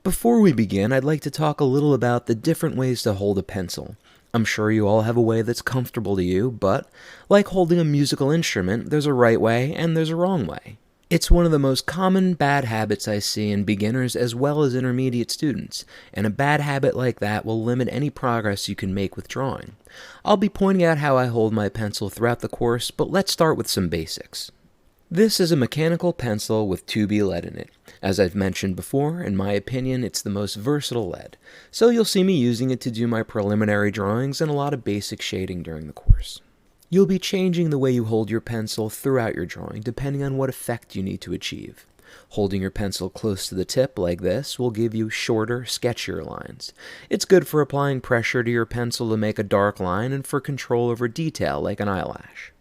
Before we begin, I'd like to talk a little about the different ways to hold a pencil. I'm sure you all have a way that's comfortable to you, but like holding a musical instrument, there's a right way and there's a wrong way. It's one of the most common bad habits I see in beginners as well as intermediate students, and a bad habit like that will limit any progress you can make with drawing. I'll be pointing out how I hold my pencil throughout the course, but let's start with some basics. This is a mechanical pencil with 2B lead in it. As I've mentioned before, in my opinion, it's the most versatile lead, so you'll see me using it to do my preliminary drawings and a lot of basic shading during the course. You'll be changing the way you hold your pencil throughout your drawing, depending on what effect you need to achieve. Holding your pencil close to the tip like this will give you shorter, sketchier lines. It's good for applying pressure to your pencil to make a dark line and for control over detail like an eyelash.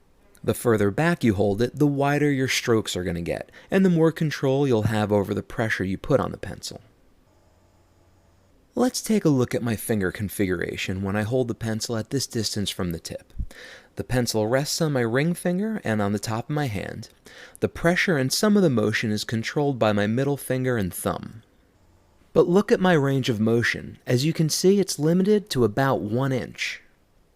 The further back you hold it, the wider your strokes are going to get, and the more control you'll have over the pressure you put on the pencil. Let's take a look at my finger configuration when I hold the pencil at this distance from the tip. The pencil rests on my ring finger and on the top of my hand. The pressure and some of the motion is controlled by my middle finger and thumb. But look at my range of motion. As you can see, it's limited to about 1 inch.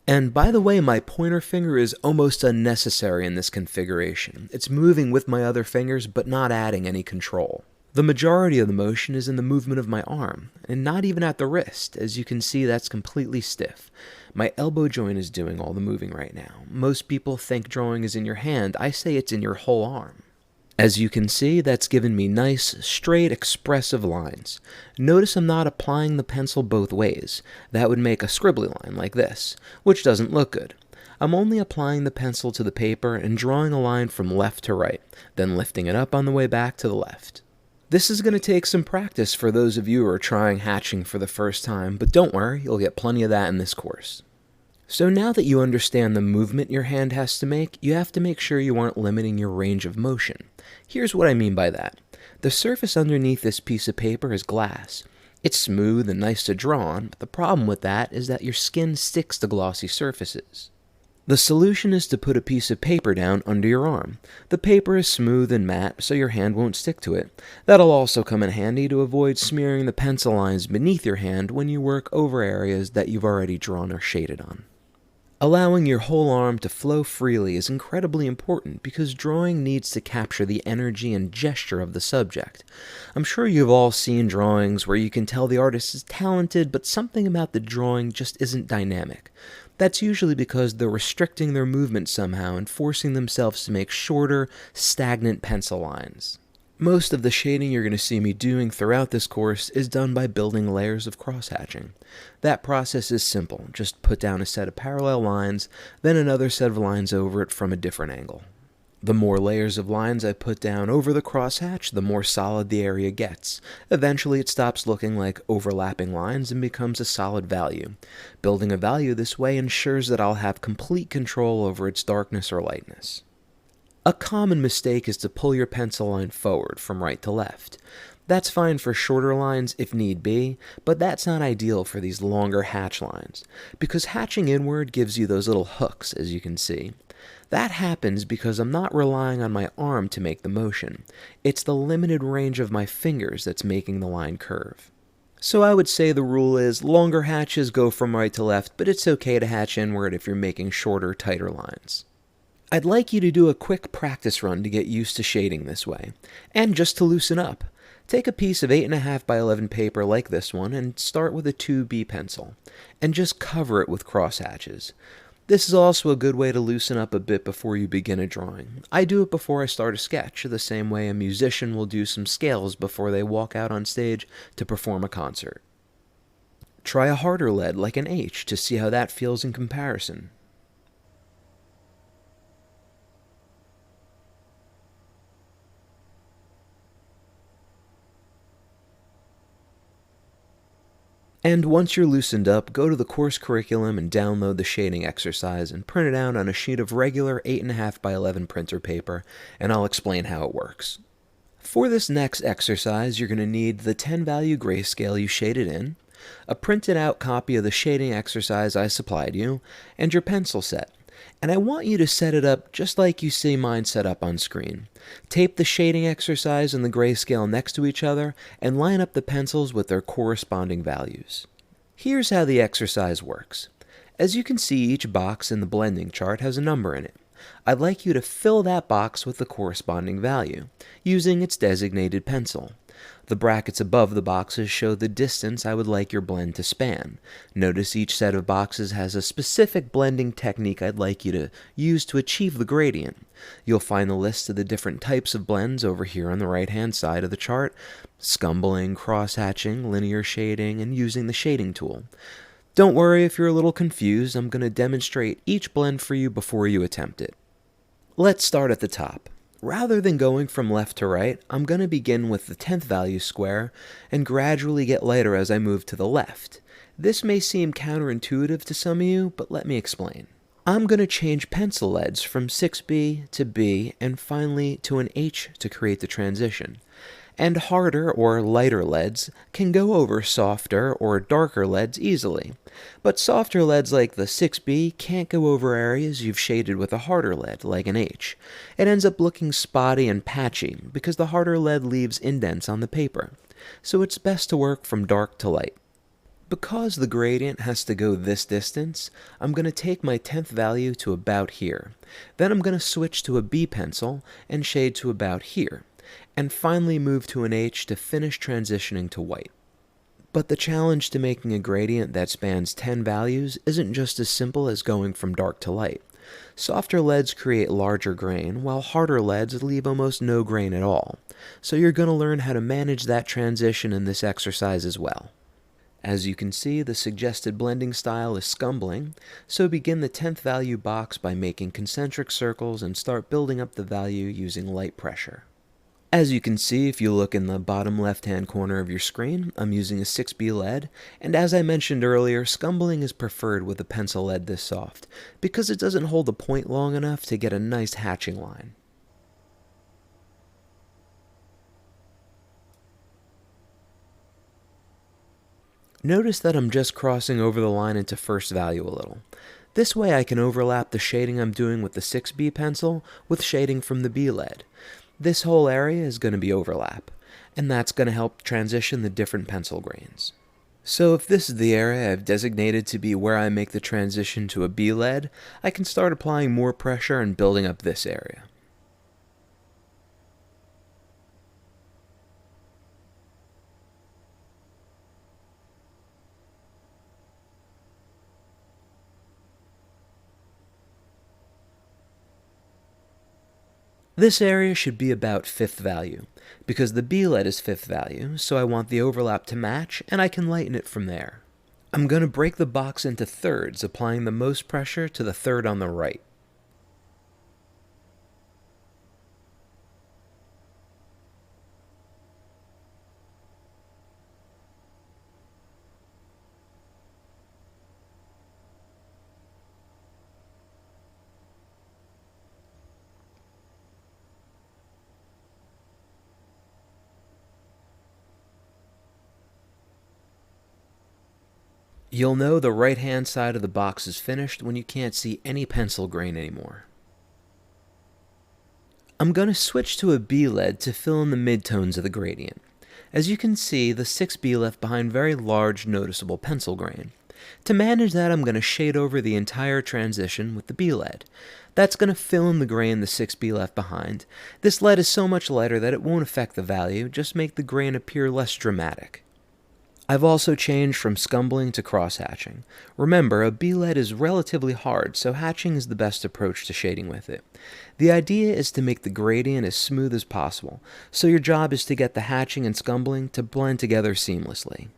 And by the way, my pointer finger is almost unnecessary in this configuration. It's moving with my other fingers, but not adding any control. The majority of the motion is in the movement of my arm, and not even at the wrist. As you can see, that's completely stiff. My elbow joint is doing all the moving right now. Most people think drawing is in your hand. I say it's in your whole arm. As you can see, that's given me nice, straight, expressive lines. Notice I'm not applying the pencil both ways. That would make a scribbly line like this, which doesn't look good. I'm only applying the pencil to the paper and drawing a line from left to right, then lifting it up on the way back to the left. This is going to take some practice for those of you who are trying hatching for the first time, but don't worry, you'll get plenty of that in this course. So now that you understand the movement your hand has to make, you have to make sure you aren't limiting your range of motion. Here's what I mean by that. The surface underneath this piece of paper is glass. It's smooth and nice to draw on, but the problem with that is that your skin sticks to glossy surfaces. The solution is to put a piece of paper down under your arm. The paper is smooth and matte, so your hand won't stick to it. That'll also come in handy to avoid smearing the pencil lines beneath your hand when you work over areas that you've already drawn or shaded on. Allowing your whole arm to flow freely is incredibly important because drawing needs to capture the energy and gesture of the subject. I'm sure you've all seen drawings where you can tell the artist is talented, but something about the drawing just isn't dynamic. That's usually because they're restricting their movement somehow and forcing themselves to make shorter, stagnant pencil lines. Most of the shading you're going to see me doing throughout this course is done by building layers of crosshatching. That process is simple. Just put down a set of parallel lines, then another set of lines over it from a different angle. The more layers of lines I put down over the crosshatch, the more solid the area gets. Eventually it stops looking like overlapping lines and becomes a solid value. Building a value this way ensures that I'll have complete control over its darkness or lightness. A common mistake is to pull your pencil line forward from right to left. That's fine for shorter lines if need be, but that's not ideal for these longer hatch lines, because hatching inward gives you those little hooks, as you can see. That happens because I'm not relying on my arm to make the motion. It's the limited range of my fingers that's making the line curve. So I would say the rule is longer hatches go from right to left, but it's okay to hatch inward if you're making shorter, tighter lines. I'd like you to do a quick practice run to get used to shading this way, and just to loosen up. Take a piece of 8.5 by 11 paper like this one and start with a 2B pencil, and just cover it with crosshatches. This is also a good way to loosen up a bit before you begin a drawing. I do it before I start a sketch, the same way a musician will do some scales before they walk out on stage to perform a concert. Try a harder lead like an H to see how that feels in comparison. And once you're loosened up, go to the course curriculum and download the shading exercise and print it out on a sheet of regular 8.5 by 11 printer paper, and I'll explain how it works. For this next exercise, you're going to need the 10 value grayscale you shaded in, a printed out copy of the shading exercise I supplied you, and your pencil set. And I want you to set it up just like you see mine set up on screen. Tape the shading exercise and the grayscale next to each other and line up the pencils with their corresponding values. Here's how the exercise works. As you can see, each box in the blending chart has a number in it. I'd like you to fill that box with the corresponding value, using its designated pencil. The brackets above the boxes show the distance I would like your blend to span. Notice each set of boxes has a specific blending technique I'd like you to use to achieve the gradient. You'll find the list of the different types of blends over here on the right-hand side of the chart: scumbling, cross-hatching, linear shading, and using the shading tool. Don't worry if you're a little confused, I'm going to demonstrate each blend for you before you attempt it. Let's start at the top. Rather than going from left to right, I'm going to begin with the 10th value square and gradually get lighter as I move to the left. This may seem counterintuitive to some of you, but let me explain. I'm going to change pencil leads from 6B to B and finally to an H to create the transition. And harder or lighter leads can go over softer or darker leads easily. But softer leads like the 6B can't go over areas you've shaded with a harder lead, like an H. It ends up looking spotty and patchy because the harder lead leaves indents on the paper. So it's best to work from dark to light. Because the gradient has to go this distance, I'm going to take my 10th value to about here. Then I'm going to switch to a B pencil and shade to about here, and finally move to an H to finish transitioning to white. But the challenge to making a gradient that spans 10 values isn't just as simple as going from dark to light. Softer leads create larger grain, while harder leads leave almost no grain at all. So you're going to learn how to manage that transition in this exercise as well. As you can see, the suggested blending style is scumbling, so begin the 10th value box by making concentric circles and start building up the value using light pressure. As you can see, if you look in the bottom left-hand corner of your screen, I'm using a 6B lead, and as I mentioned earlier, scumbling is preferred with a pencil lead this soft, because it doesn't hold the point long enough to get a nice hatching line. Notice that I'm just crossing over the line into first value a little. This way I can overlap the shading I'm doing with the 6B pencil with shading from the B lead. This whole area is going to be overlap, and that's going to help transition the different pencil grains. So if this is the area I've designated to be where I make the transition to a B lead, I can start applying more pressure and building up this area. This area should be about 5th value, because the B lead is 5th value, so I want the overlap to match, and I can lighten it from there. I'm going to break the box into thirds, applying the most pressure to the third on the right. You'll know the right-hand side of the box is finished when you can't see any pencil grain anymore. I'm going to switch to a B lead to fill in the midtones of the gradient. As you can see, the 6B left behind very large, noticeable pencil grain. To manage that, I'm going to shade over the entire transition with the B lead. That's going to fill in the grain the 6B left behind. This lead is so much lighter that it won't affect the value, just make the grain appear less dramatic. I've also changed from scumbling to cross-hatching. Remember, a B lead is relatively hard, so hatching is the best approach to shading with it. The idea is to make the gradient as smooth as possible, so your job is to get the hatching and scumbling to blend together seamlessly.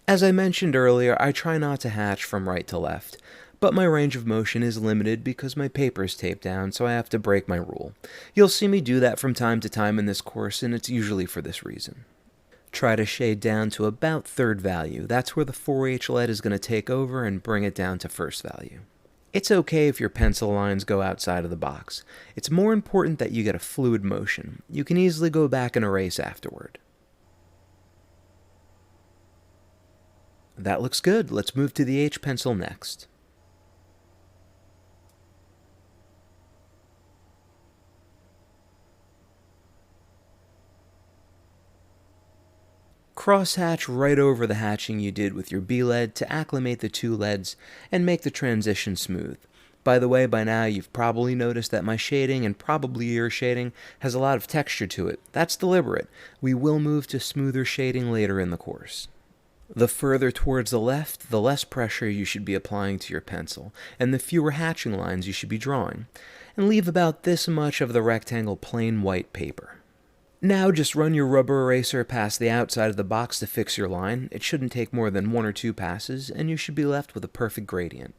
As I mentioned earlier, I try not to hatch from right to left, but my range of motion is limited because my paper is taped down, so I have to break my rule. You'll see me do that from time to time in this course, and it's usually for this reason. Try to shade down to about third value. That's where the 4H lead is going to take over and bring it down to first value. It's okay if your pencil lines go outside of the box. It's more important that you get a fluid motion. You can easily go back and erase afterward. That looks good. Let's move to the H pencil next. Crosshatch right over the hatching you did with your B lead to acclimate the two leads and make the transition smooth. By the way, by now you've probably noticed that my shading, and probably your shading, has a lot of texture to it. That's deliberate. We will move to smoother shading later in the course. The further towards the left, the less pressure you should be applying to your pencil, and the fewer hatching lines you should be drawing. And leave about this much of the rectangle plain white paper. Now just run your rubber eraser past the outside of the box to fix your line. It shouldn't take more than 1 or 2 passes, and you should be left with a perfect gradient.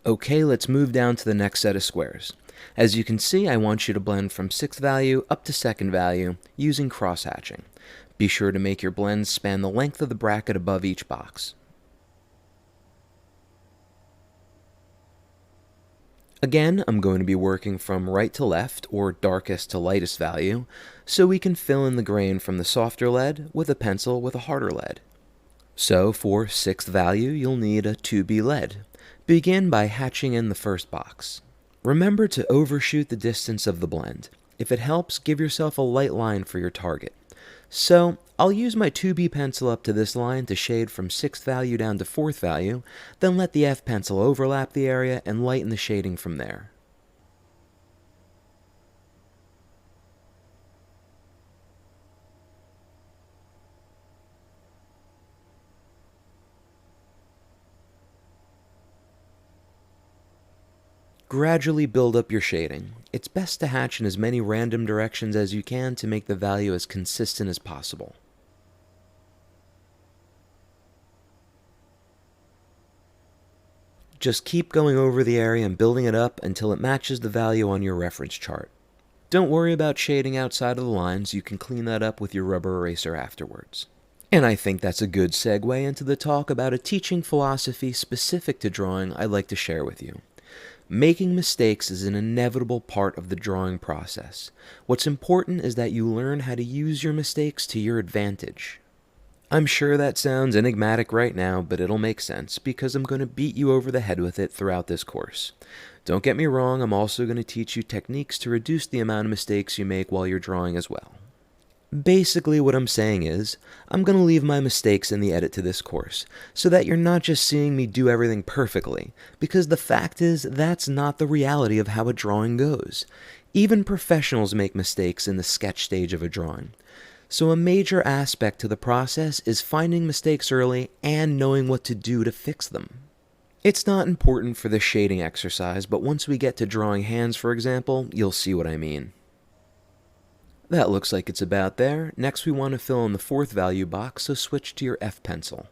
Okay, let's move down to the next set of squares. As you can see, I want you to blend from 6th value up to 2nd value using cross-hatching. Be sure to make your blends span the length of the bracket above each box. Again, I'm going to be working from right to left, or darkest to lightest value, so we can fill in the grain from the softer lead with a pencil with a harder lead. So for 6th value, you'll need a 2B lead. Begin by hatching in the first box. Remember to overshoot the distance of the blend. If it helps, give yourself a light line for your target. So, I'll use my 2B pencil up to this line to shade from 6th value down to 4th value, then let the F pencil overlap the area and lighten the shading from there. Gradually build up your shading. It's best to hatch in as many random directions as you can to make the value as consistent as possible. Just keep going over the area and building it up until it matches the value on your reference chart. Don't worry about shading outside of the lines, you can clean that up with your rubber eraser afterwards. And I think that's a good segue into the talk about a teaching philosophy specific to drawing I'd like to share with you. Making mistakes is an inevitable part of the drawing process. What's important is that you learn how to use your mistakes to your advantage. I'm sure that sounds enigmatic right now, but it'll make sense because I'm going to beat you over the head with it throughout this course. Don't get me wrong, I'm also going to teach you techniques to reduce the amount of mistakes you make while you're drawing as well. Basically, what I'm saying is, I'm going to leave my mistakes in the edit to this course, so that you're not just seeing me do everything perfectly, because the fact is, that's not the reality of how a drawing goes. Even professionals make mistakes in the sketch stage of a drawing. So a major aspect to the process is finding mistakes early and knowing what to do to fix them. It's not important for the shading exercise, but once we get to drawing hands, for example, you'll see what I mean. That looks like it's about there. Next we want to fill in the 4th value box, so switch to your F pencil.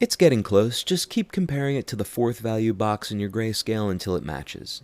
It's getting close, just keep comparing it to the 4th value box in your grayscale until it matches.